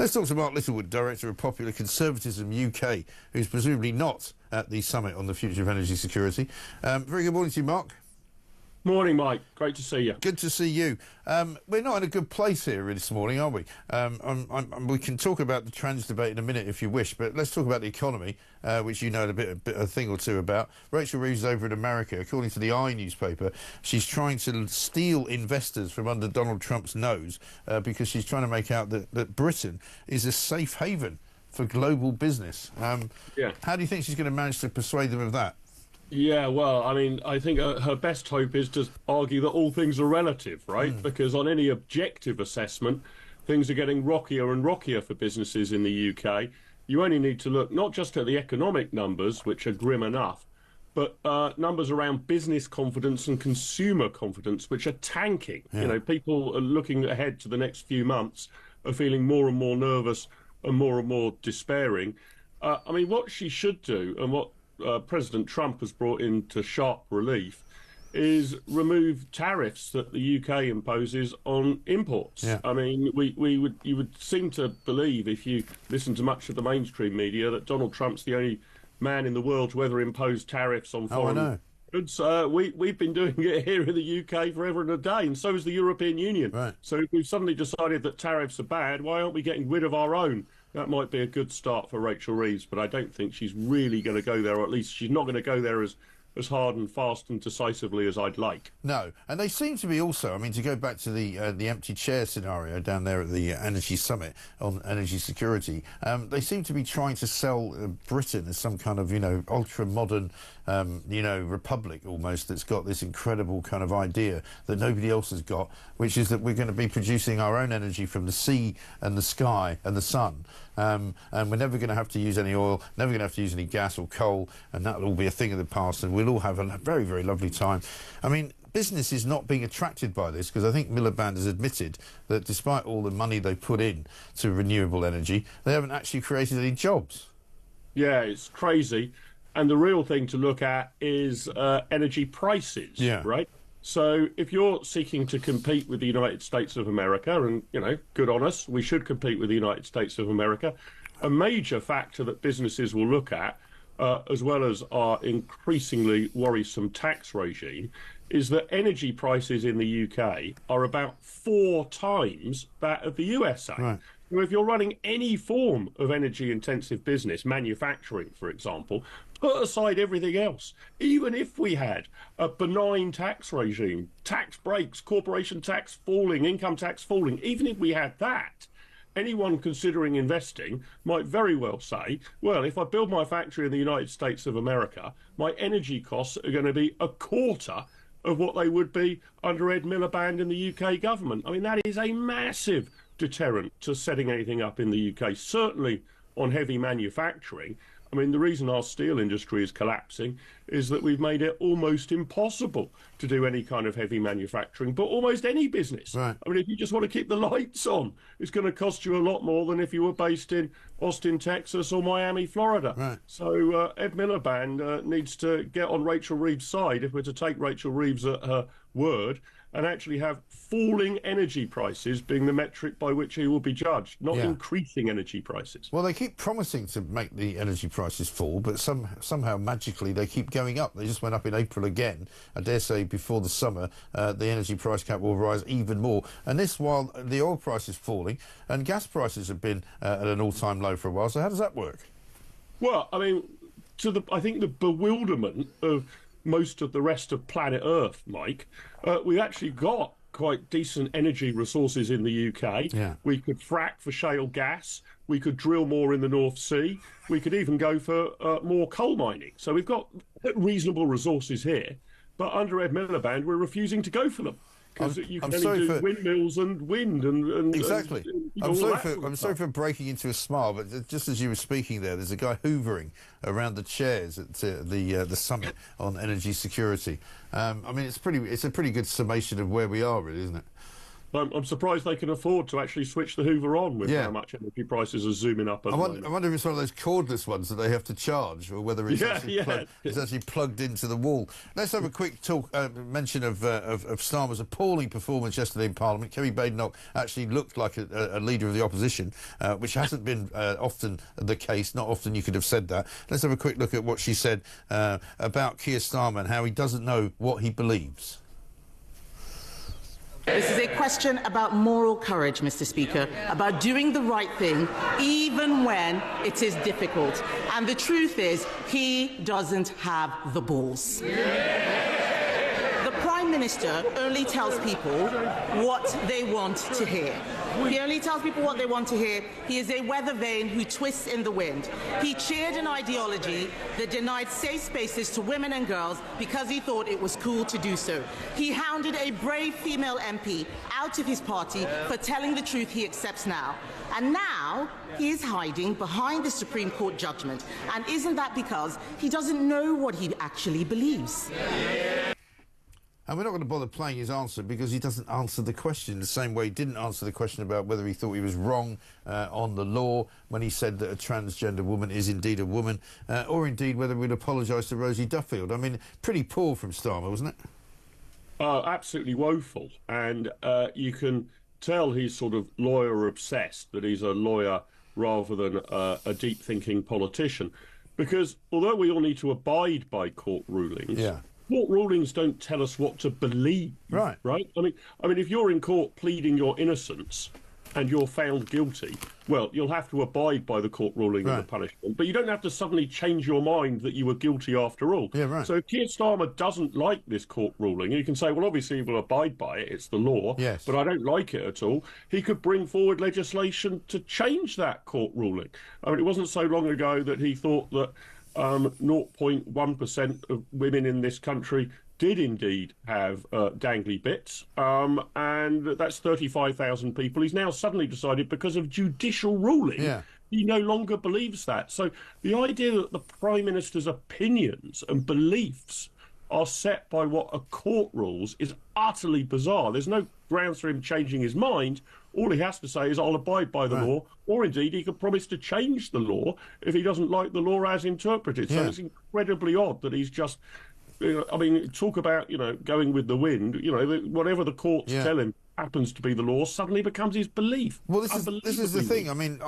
Let's talk to Mark Littlewood, Director of Popular Conservatism UK, who's presumably not at the summit on the future of energy security. Very good morning to you, Mark. Morning, Mike. Great to see you. Good to see you. We're not in a good place here this morning, are we? We can talk about the trans debate in a minute if you wish, but let's talk about the economy, which you know a thing or two about. Rachel Reeves is over in America. According to the newspaper, she's trying to steal investors from under Donald Trump's nose because she's trying to make out that Britain is a safe haven for global business. How do you think she's going to manage to persuade them of that? Yeah, well, I mean, I think her best hope is to argue that all things are relative, right? Because on any objective assessment, things are getting rockier and rockier for businesses in the UK. You only need to look not just at the economic numbers, which are grim enough, but numbers around business confidence and consumer confidence, which are tanking. Yeah. You know, people are looking ahead to the next few months, are feeling more and more nervous and more despairing. I mean, what she should do, and what President Trump has brought into sharp relief, is remove tariffs that the UK imposes on imports. Yeah. I mean, you would seem to believe, if you listen to much of the mainstream media, that Donald Trump's the only man in the world to ever impose tariffs on foreign goods. We've been doing it here in the UK forever and a day, and so is the European Union. Right. So if we've suddenly decided that tariffs are bad, why aren't we getting rid of our own? That might be a good start for Rachel Reeves, but I don't think she's really going to go there, or at least she's not going to go there as hard and fast and decisively as I'd like. No, and they seem to be also, I mean, to go back to the empty chair scenario down there at the Energy Summit on energy security, they seem to be trying to sell Britain as some kind of, ultra-modern, republic almost that's got this incredible kind of idea that nobody else has got, which is that we're going to be producing our own energy from the sea and the sky and the sun. And we're never going to have to use any oil, never going to have to use any gas or coal, and that'll all be a thing of the past, and we'll all have a very, very lovely time. I mean, business is not being attracted by this, because I think Miliband has admitted that despite all the money they put in to renewable energy, they haven't actually created any jobs. Yeah, it's crazy. And the real thing to look at is energy prices, right? So if you're seeking to compete with the United States of America, and, good on us, we should compete with the United States of America, a major factor that businesses will look at, as well as our increasingly worrisome tax regime, is that energy prices in the UK are about 4 times that of the USA. Right. So if you're running any form of energy-intensive business, manufacturing, for example, put aside everything else. Even if we had a benign tax regime, tax breaks, corporation tax falling, income tax falling, even if we had that, anyone considering investing might very well say, well, if I build my factory in the United States of America, my energy costs are going to be a quarter of what they would be under Ed Miliband in the UK government. I mean, that is a massive deterrent to setting anything up in the UK, certainly on heavy manufacturing. I mean, the reason our steel industry is collapsing is that we've made it almost impossible to do any kind of heavy manufacturing, but almost any business. Right. I mean, if you just want to keep the lights on, it's going to cost you a lot more than if you were based in Austin, Texas or Miami, Florida. Right. So Ed Miliband needs to get on Rachel Reeves' side, if we're to take Rachel Reeves at her word, and actually have falling energy prices being the metric by which he will be judged, not increasing energy prices. Well, they keep promising to make the energy prices fall, but somehow magically they keep going up. They just went up in April again. I dare say before the summer, the energy price cap will rise even more. And this while the oil price is falling and gas prices have been at an all-time low for a while. So how does that work? Well, I mean, I think the bewilderment of most of the rest of planet Earth, Mike, we've actually got quite decent energy resources in the UK. Yeah. We could frack for shale gas. We could drill more in the North Sea. We could even go for more coal mining. So we've got reasonable resources here. But under Ed Miliband, we're refusing to go for them. Because you can only do windmills and wind and exactly. I'm sorry for breaking into a smile, but just as you were speaking there's a guy hoovering around the chairs at the summit on energy security. I mean, it's a pretty good summation of where we are, really, isn't it? I'm surprised they can afford to actually switch the Hoover on with how much energy prices are zooming up at the moment. I wonder if it's one of those cordless ones that they have to charge, or whether it's, it's actually plugged into the wall. Let's have a quick mention of Starmer's appalling performance yesterday in Parliament. Kerry Badenoch actually looked like a leader of the opposition, which hasn't been often the case. Not often you could have said that. Let's have a quick look at what she said about Keir Starmer and how he doesn't know what he believes. This is a question about moral courage, Mr. Speaker, about doing the right thing even when it is difficult. And the truth is, he doesn't have the balls. The Prime Minister only tells people what they want to hear. He only tells people what they want to hear. He is a weather vane who twists in the wind. He cheered an ideology that denied safe spaces to women and girls because he thought it was cool to do so. He hounded a brave female MP out of his party for telling the truth he accepts now. And now he is hiding behind the Supreme Court judgment. And isn't that because he doesn't know what he actually believes? And we're not going to bother playing his answer because he doesn't answer the question the same way he didn't answer the question about whether he thought he was wrong on the law when he said that a transgender woman is indeed a woman, or indeed whether we'd apologise to Rosie Duffield. I mean, pretty poor from Starmer, wasn't it? Absolutely woeful. And you can tell he's sort of lawyer-obsessed, that he's a lawyer rather than a deep-thinking politician. Because although we all need to abide by court rulings... Court rulings don't tell us what to believe, right? I mean, if you're in court pleading your innocence and you're found guilty, well, you'll have to abide by the court ruling and the punishment, but you don't have to suddenly change your mind that you were guilty after all. So if Keir Starmer doesn't like this court ruling, you can say, well, obviously he will abide by it, it's the law, but I don't like it at all. He could bring forward legislation to change that court ruling. I mean, it wasn't so long ago that he thought that 0.1% of women in this country did indeed have dangly bits, and that's 35,000 people. He's now suddenly decided, because of judicial ruling, he no longer believes that. So the idea that the Prime Minister's opinions and beliefs are set by what a court rules is utterly bizarre. There's no grounds for him changing his mind. All he has to say is, I'll abide by the law, or indeed he could promise to change the law if he doesn't like the law as interpreted. So it's incredibly odd that he's just, I mean, talk about, going with the wind, whatever the courts tell him happens to be the law suddenly becomes his belief. Well, this is the thing. I mean,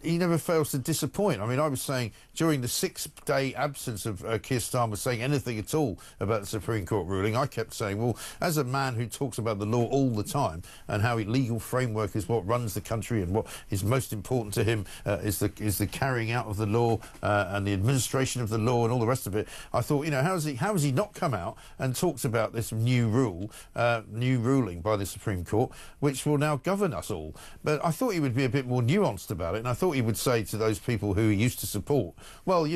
he never fails to disappoint. I mean, I was saying during the 6-day absence of Keir Starmer saying anything at all about the Supreme Court ruling, I kept saying, well, as a man who talks about the law all the time and how legal framework is what runs the country and what is most important to him is the carrying out of the law and the administration of the law and all the rest of it, I thought, how has he not come out and talked about this new ruling by the Supreme Court, which will now govern us all? But I thought he would be a bit more nuanced about it, and I thought he would say to those people who he used to support, well,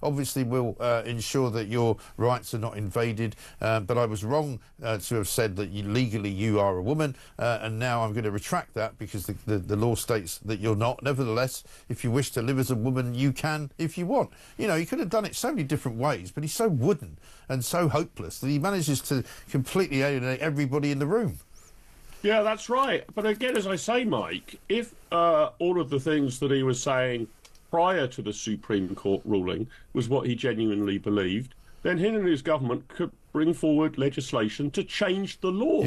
obviously we'll ensure that your rights are not invaded, but I was wrong to have said that legally you are a woman, and now I'm going to retract that because the law states that you're not. Nevertheless, if you wish to live as a woman, you can if you want. He could have done it so many different ways, but he's so wooden and so hopeless that he manages to completely alienate everybody in the room. Yeah, that's right. But again, as I say, Mike, if all of the things that he was saying prior to the Supreme Court ruling was what he genuinely believed, then he and his government could bring forward legislation to change the law.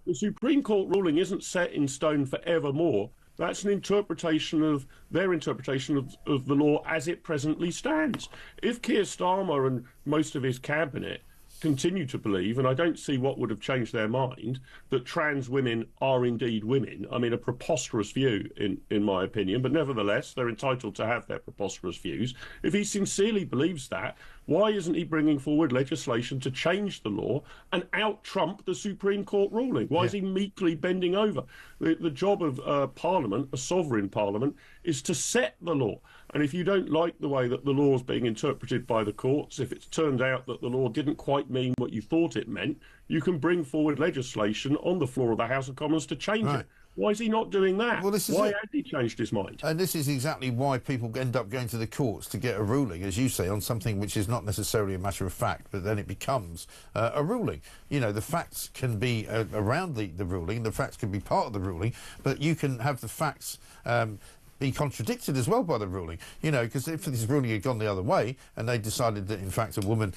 The Supreme Court ruling isn't set in stone forevermore. That's an interpretation of their interpretation of the law as it presently stands. If Keir Starmer and most of his cabinet continue to believe, and I don't see what would have changed their mind, that trans women are indeed women. I mean, a preposterous view, in my opinion, but nevertheless, they're entitled to have their preposterous views. If he sincerely believes that, why isn't he bringing forward legislation to change the law and out-trump the Supreme Court ruling? Why is he meekly bending over? The job of Parliament, a sovereign Parliament, is to set the law. And if you don't like the way that the law is being interpreted by the courts, if it's turned out that the law didn't quite mean what you thought it meant, you can bring forward legislation on the floor of the House of Commons to change it. Why is he not doing that? Well, this is why it. has he changed his mind? And this is exactly why people end up going to the courts to get a ruling, as you say, on something which is not necessarily a matter of fact, but then it becomes a ruling. You know, the facts can be around the ruling, the facts can be part of the ruling, but you can have the facts be contradicted as well by the ruling, you know, because if this ruling had gone the other way and they decided that in fact a woman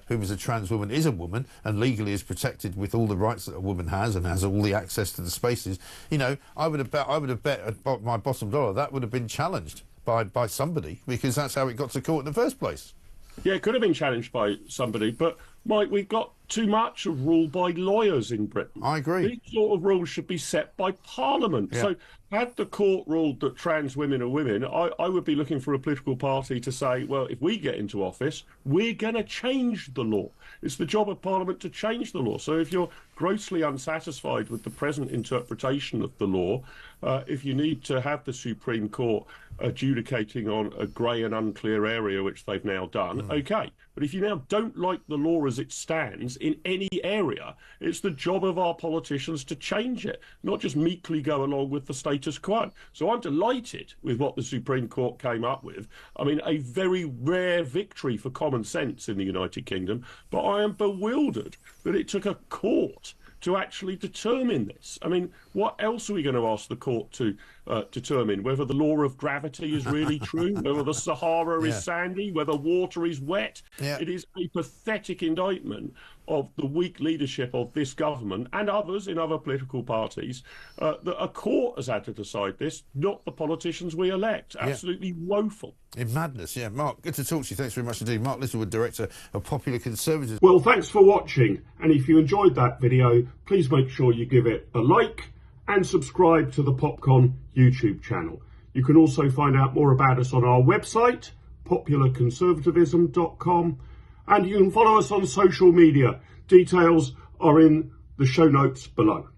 who was a trans woman is a woman and legally is protected with all the rights that a woman has and has all the access to the spaces, you know, I would have bet at my bottom dollar that would have been challenged by somebody, because that's how it got to court in the first place. Yeah, it could have been challenged by somebody, but Mike, we've got too much of rule by lawyers in Britain. I agree. These sort of rules should be set by Parliament. Yeah. So had the court ruled that trans women are women, I would be looking for a political party to say, well, if we get into office, we're going to change the law. It's the job of Parliament to change the law. So if you're grossly unsatisfied with the present interpretation of the law, if you need to have the Supreme Court adjudicating on a grey and unclear area, which they've now done, okay. But if you now don't like the law as it stands in any area, it's the job of our politicians to change it, not just meekly go along with the status quo. So I'm delighted with what the Supreme Court came up with. I mean, a very rare victory for common sense in the United Kingdom, but I am bewildered that it took a court to actually determine this. I mean, what else are we going to ask the court to determine? Whether the law of gravity is really true, whether the Sahara is sandy, whether water is wet. Yeah. It is a pathetic indictment of the weak leadership of this government and others in other political parties, that a court has had to decide this, not the politicians we elect. Absolutely woeful. In madness, yeah. Mark, good to talk to you. Thanks very much indeed. Mark Littlewood, Director of Popular Conservatives. Well, thanks for watching. And if you enjoyed that video, please make sure you give it a like and subscribe to the Popcon YouTube channel. You can also find out more about us on our website, popularconservatism.com, and you can follow us on social media. Details are in the show notes below.